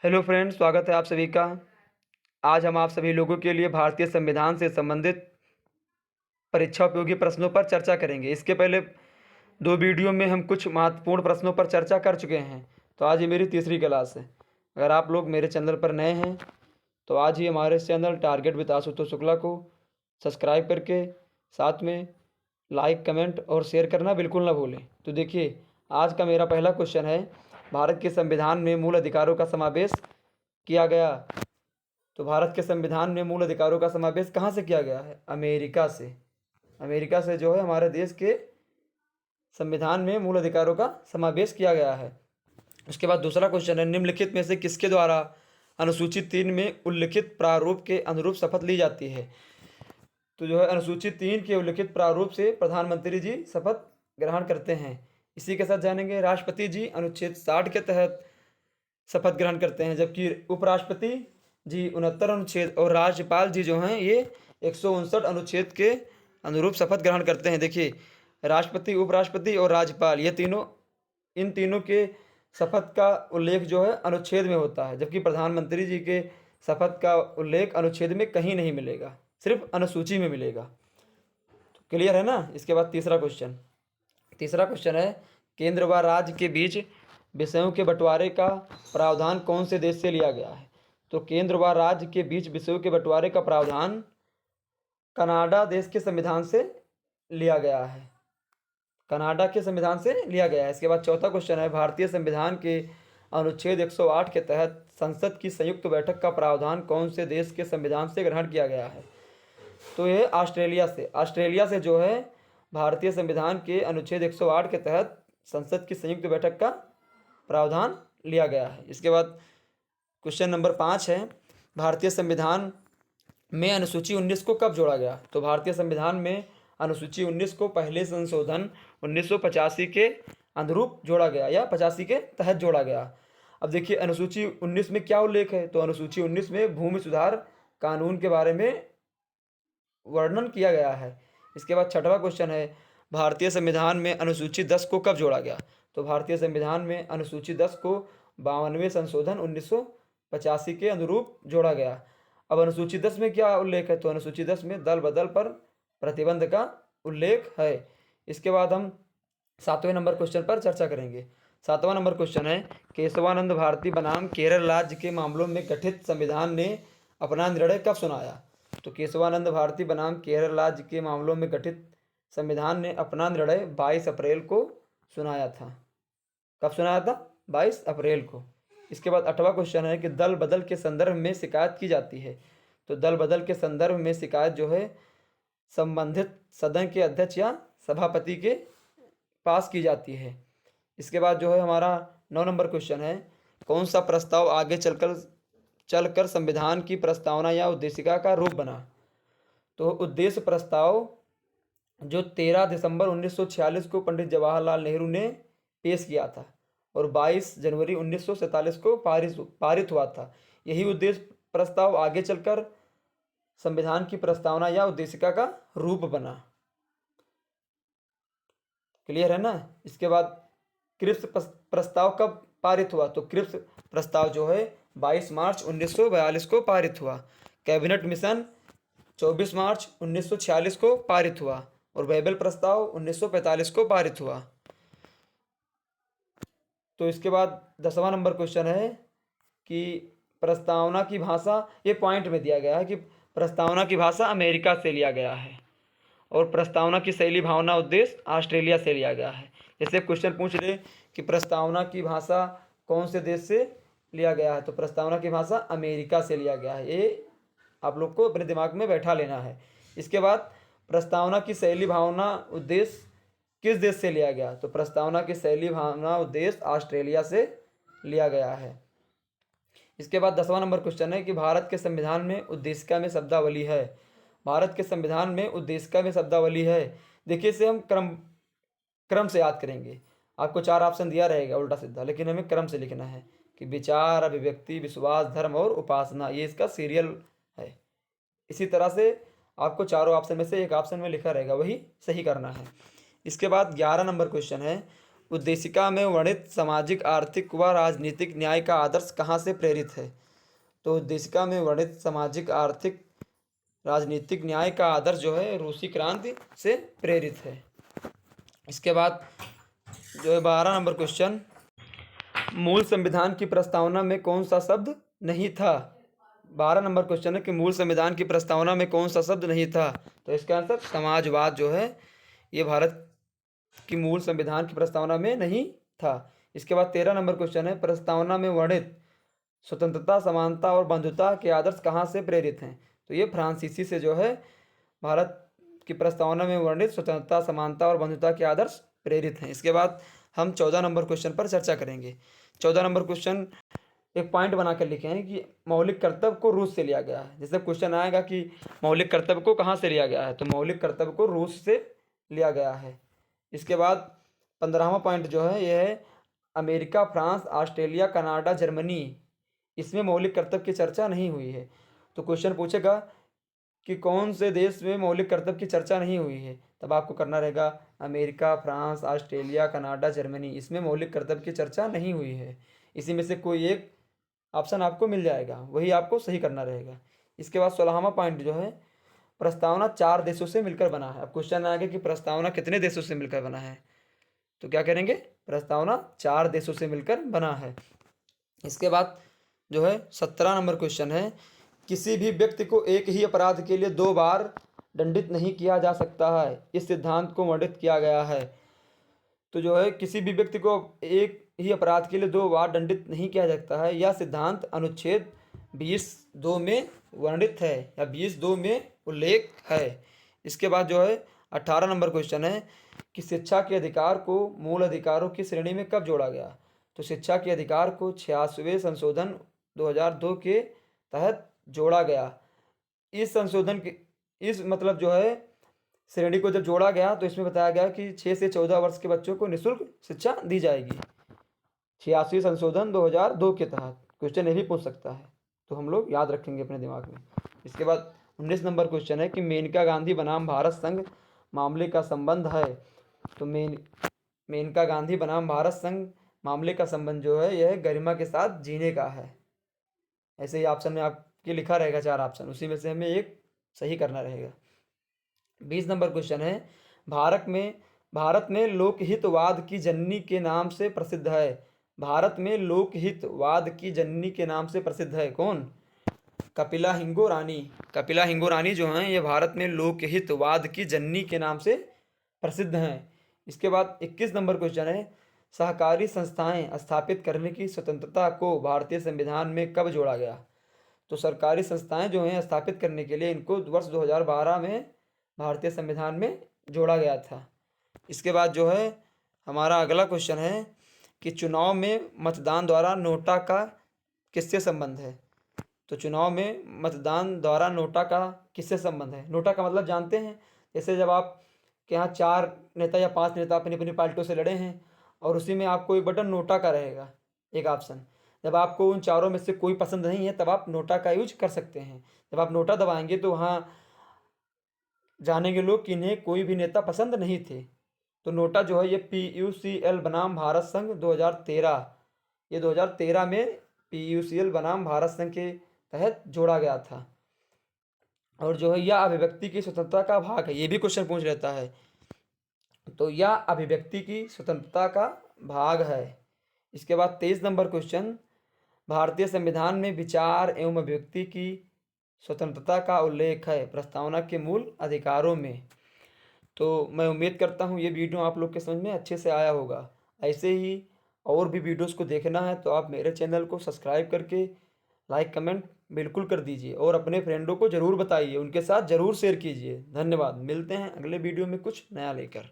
Hello friends, स्वागत है आप सभी का। आज हम आप सभी लोगों के लिए भारतीय संविधान से संबंधित परीक्षा उपयोगी प्रश्नों पर चर्चा करेंगे। इसके पहले दो वीडियो में हम कुछ महत्वपूर्ण प्रश्नों पर चर्चा कर चुके हैं। तो आज ये मेरी तीसरी क्लास है। अगर आप लोग मेरे चैनल पर नए हैं तो आज ही हमारे channel target with Ashutosh Shukla को सब्सक्राइब करके साथ में लाइक, कमेंट और शेयर करना बिल्कुल ना भूलें। तो देखिए, आज का मेरा पहला क्वेश्चन है, भारत के संविधान में मूल अधिकारों का समावेश किया गया। तो भारत के संविधान में मूल अधिकारों का समावेश कहाँ से किया गया है? अमेरिका से। अमेरिका से जो है हमारे देश के संविधान में मूल अधिकारों का समावेश किया गया है। उसके बाद दूसरा क्वेश्चन है, निम्नलिखित में से किसके द्वारा अनुसूची 3 में उल्लिखित प्रारूप के अनुरूप शपथ ली जाती है? तो जो है अनुसूची 3 के उल्लिखित प्रारूप से प्रधानमंत्री जी शपथ ग्रहण करते हैं। इसी के साथ जानेंगे, राष्ट्रपति जी अनुच्छेद 60 के तहत शपथ ग्रहण करते हैं, जबकि उपराष्ट्रपति जी 69 अनुच्छेद और राज्यपाल जी जो हैं ये 159 अनुच्छेद के अनुरूप शपथ ग्रहण करते हैं। देखिए, राष्ट्रपति, उपराष्ट्रपति और राज्यपाल ये तीनों, इन तीनों के शपथ का उल्लेख जो है अनुच्छेद में होता है, जबकि प्रधानमंत्री जी के शपथ का उल्लेख अनुच्छेद में कहीं नहीं मिलेगा, सिर्फ अनुसूची में मिलेगा। तो क्लियर है ना। इसके बाद तीसरा क्वेश्चन है, केंद्र व राज्य के बीच विषयों के बंटवारे का प्रावधान कौन से देश से लिया गया है? तो केंद्र व राज्य के बीच विषयों के बंटवारे का प्रावधान कनाडा देश के संविधान से लिया गया है। कनाडा के संविधान से लिया गया है। इसके बाद चौथा क्वेश्चन है, भारतीय संविधान के अनुच्छेद 108 के तहत संसद की संयुक्त बैठक का प्रावधान कौन से देश के संविधान से ग्रहण किया गया है? तो ये ऑस्ट्रेलिया से जो है भारतीय संविधान के अनुच्छेद 108 के तहत संसद की संयुक्त बैठक का प्रावधान लिया गया है। इसके बाद क्वेश्चन नंबर 5 है, भारतीय संविधान में अनुसूची 19 को कब जोड़ा गया? तो भारतीय संविधान में अनुसूची 19 को पहले संशोधन 1985 के अनुरूप जोड़ा गया या 85 के तहत जोड़ा गया। अब देखिए, अनुसूची 19 में क्या उल्लेख है? तो अनुसूची 19 में भूमि सुधार कानून के बारे में वर्णन किया गया है। इसके बाद छठवां क्वेश्चन है, भारतीय संविधान में अनुसूची 10 को कब जोड़ा गया? तो भारतीय संविधान में अनुसूची 10 को 52वें संशोधन 1985 के अनुरूप जोड़ा गया। अब अनुसूची 10 में क्या उल्लेख है? तो अनुसूची 10 में दल बदल पर प्रतिबंध का उल्लेख है। इसके बाद हम 7वें नंबर क्वेश्चन पर चर्चा करेंगे। 7वां नंबर क्वेश्चन है, केशवानंद भारती बनाम केरल राज्य के मामलों में गठित संविधान ने अपना निर्णय कब सुनाया? तो केशवानंद भारती बनाम केरल राज्य के मामलों में गठित संविधान ने अपना निर्णय 22 अप्रैल को सुनाया था। कब सुनाया था? 22 अप्रैल को। इसके बाद 8वां क्वेश्चन है कि दल बदल के संदर्भ में शिकायत की जाती है। तो दल बदल के संदर्भ में शिकायत जो है संबंधित सदन के अध्यक्ष या सभापति के पास की जाती है। इसके बाद जो है हमारा 9 नंबर क्वेश्चन है, कौन सा प्रस्ताव आगे चलकर संविधान की प्रस्तावना या उद्देशिका का रूप बना? तो उद्देश्य प्रस्ताव जो 13 दिसंबर 1946 को पंडित जवाहरलाल नेहरू ने पेश किया था और 22 जनवरी 1947 को पारित हुआ था। यही उद्देश्य प्रस्ताव आगे चलकर संविधान की प्रस्तावना या उद्देशिका का रूप बना। क्लियर है ना। इसके बाद क्रिप्स प्रस्ताव कब पारित हुआ? तो क्रिप्स प्रस्ताव जो है 22 मार्च 1942 को पारित हुआ। कैबिनेट मिशन 24 मार्च 1946 को पारित हुआ और बाइबल प्रस्ताव 1945 को पारित हुआ। तो इसके बाद 10वां नंबर क्वेश्चन है कि प्रस्तावना की भाषा, ये पॉइंट में दिया गया है कि प्रस्तावना की भाषा अमेरिका से लिया गया है और प्रस्तावना की शैली, भावना, उद्देश्य ऑस्ट्रेलिया से लिया गया है। जैसे क्वेश्चन पूछ ले कि प्रस्तावना की भाषा कौन से देश से लिया गया है, तो प्रस्तावना की भाषा अमेरिका से लिया गया है। ये आप लोग को अपने दिमाग में बैठा लेना है। इसके बाद प्रस्तावना की शैली, भावना, उद्देश्य किस देश से लिया गया? तो प्रस्तावना की शैली, भावना, उद्देश्य ऑस्ट्रेलिया से लिया गया है। इसके बाद 10वां नंबर क्वेश्चन है कि भारत के संविधान में उद्देशिका में शब्दावली है। भारत के संविधान में उद्देशिका में शब्दावली है। देखिए, इसे हम क्रम से याद करेंगे। आपको 4 ऑप्शन दिया रहेगा उल्टा सीधा, लेकिन हमें क्रम से लिखना है कि विचार, अभिव्यक्ति, विश्वास, धर्म और उपासना, ये इसका सीरियल है। इसी तरह से आपको चारों ऑप्शन में से एक ऑप्शन में लिखा रहेगा, वही सही करना है। इसके बाद 11 नंबर क्वेश्चन है, उद्देशिका में वर्णित सामाजिक आर्थिक व राजनीतिक न्याय का आदर्श कहाँ से प्रेरित है? तो उद्देशिका में वर्णित सामाजिक आर्थिक राजनीतिक न्याय का आदर्श जो है रूसी क्रांति से प्रेरित है। इसके बाद जो है 12 नंबर क्वेश्चन, मूल संविधान की प्रस्तावना में कौन सा शब्द नहीं था? 12 नंबर क्वेश्चन है कि मूल संविधान की प्रस्तावना में कौन सा शब्द नहीं था? तो इसका आंसर समाजवाद जो है ये भारत की मूल संविधान की प्रस्तावना में नहीं था। इसके बाद 13 नंबर क्वेश्चन है, प्रस्तावना में वर्णित स्वतंत्रता, समानता और बंधुता के आदर्श कहाँ से प्रेरित हैं? तो ये फ्रांसीसी से जो है भारत की प्रस्तावना में वर्णित स्वतंत्रता, समानता और बंधुता के आदर्श प्रेरित हैं। इसके बाद हम 14 नंबर क्वेश्चन पर चर्चा करेंगे। 14 नंबर क्वेश्चन एक पॉइंट बना कर लिखे हैं कि मौलिक कर्तव्य को रूस से लिया गया है। जैसे क्वेश्चन आएगा कि मौलिक कर्तव्य को कहाँ से लिया गया है, तो मौलिक कर्तव्य को रूस से लिया गया है। इसके बाद 15वां पॉइंट जो है यह है America, France, Australia, Canada, Germany, इसमें मौलिक कर्तव्य की चर्चा नहीं हुई है। तो क्वेश्चन पूछेगा कि कौन से देश में मौलिक कर्तव्य की चर्चा नहीं हुई है, तब आपको करना रहेगा America, France, Australia, Canada, Germany, इसमें मौलिक कर्तव्य की चर्चा नहीं हुई है। इसी में से कोई एक ऑप्शन आपको मिल जाएगा, वही आपको सही करना रहेगा। इसके बाद 16वां पॉइंट जो है प्रस्तावना 4 देशों से मिलकर बना है। अब क्वेश्चन आएगा कि प्रस्तावना कितने देशों से मिलकर बना है, तो क्या करेंगे, प्रस्तावना 4 देशों से मिलकर बना है। इसके बाद जो है 17 नंबर क्वेश्चन है, किसी भी व्यक्ति को एक ही अपराध के लिए 2 बार दंडित नहीं किया जा सकता है, इस सिद्धांत को वर्णित किया गया है। तो जो है किसी भी व्यक्ति को एक ही अपराध के लिए 2 बार दंडित नहीं किया जा सकता है, यह सिद्धांत अनुच्छेद 20(2) में वर्णित है या 20(2) में उल्लेख है। इसके बाद जो है 18 नंबर क्वेश्चन है कि शिक्षा के अधिकार को मूल अधिकारों की श्रेणी में कब जोड़ा गया? तो शिक्षा के अधिकार को 86वें संशोधन 2002 के तहत जोड़ा गया। इस संशोधन के इस मतलब जो है श्रेणी को जब जोड़ा गया तो इसमें बताया गया कि 6 से 14 वर्ष के बच्चों को निःशुल्क शिक्षा दी जाएगी 86 संशोधन 2002 के तहत। क्वेश्चन ये भी पूछ सकता है, तो हम लोग याद रखेंगे अपने दिमाग में। इसके बाद 19 नंबर क्वेश्चन है कि मेनका गांधी बनाम भारत संघ मामले का संबंध है। तो मेनका गांधी बनाम भारत संघ मामले का संबंध जो है यह गरिमा के साथ जीने का है। ऐसे ही ऑप्शन में आपके लिखा रहेगा 4 ऑप्शन, उसी में से हमें एक सही करना रहेगा। 20 नंबर क्वेश्चन है, भारत में लोकहितवाद की जननी के नाम से प्रसिद्ध है। भारत में लोकहितवाद की जननी के नाम से प्रसिद्ध है कौन? कपिला हिंगो रानी। कपिला हिंगो रानी जो हैं ये भारत में लोकहितवाद की जननी के नाम से प्रसिद्ध हैं। इसके बाद 21 नंबर क्वेश्चन है, सहकारी संस्थाएं स्थापित करने की स्वतंत्रता को भारतीय संविधान में कब जोड़ा गया? तो सरकारी संस्थाएं जो हैं स्थापित करने के लिए इनको वर्ष 2012 में भारतीय संविधान में जोड़ा गया था। इसके बाद जो है हमारा अगला क्वेश्चन है कि चुनाव में मतदान द्वारा नोटा का किससे संबंध है? तो चुनाव में मतदान द्वारा नोटा का किससे संबंध है? नोटा का मतलब जानते हैं, जैसे जब आप के यहाँ 4 नेता या 5 नेता अपनी अपनी पार्टियों से लड़े हैं और उसी में आपको एक बटन नोटा का रहेगा, एक ऑप्शन। जब आपको उन चारों में से कोई पसंद नहीं है तब आप नोटा का यूज कर सकते हैं। जब आप नोटा दबाएंगे तो वहाँ जानेंगे लोग कि इन्हें कोई भी नेता पसंद नहीं थे। तो नोटा जो है ये PUCL बनाम भारत संघ 2013, ये 2013 में PUCL बनाम भारत संघ के तहत जोड़ा गया था। और जो है यह अभिव्यक्ति की स्वतंत्रता का भाग है, ये भी क्वेश्चन पूछ लेता है। तो यह अभिव्यक्ति की स्वतंत्रता का भाग है। इसके बाद 23 नंबर क्वेश्चन, भारतीय संविधान में विचार एवं अभिव्यक्ति की स्वतंत्रता का उल्लेख है प्रस्तावना के मूल अधिकारों में। तो मैं उम्मीद करता हूँ ये वीडियो आप लोग के समझ में अच्छे से आया होगा। ऐसे ही और भी वीडियोस को देखना है तो आप मेरे चैनल को सब्सक्राइब करके लाइक कमेंट बिल्कुल कर दीजिए और अपने फ्रेंडों को ज़रूर बताइए, उनके साथ ज़रूर शेयर कीजिए। धन्यवाद, मिलते हैं अगले वीडियो में कुछ नया लेकर।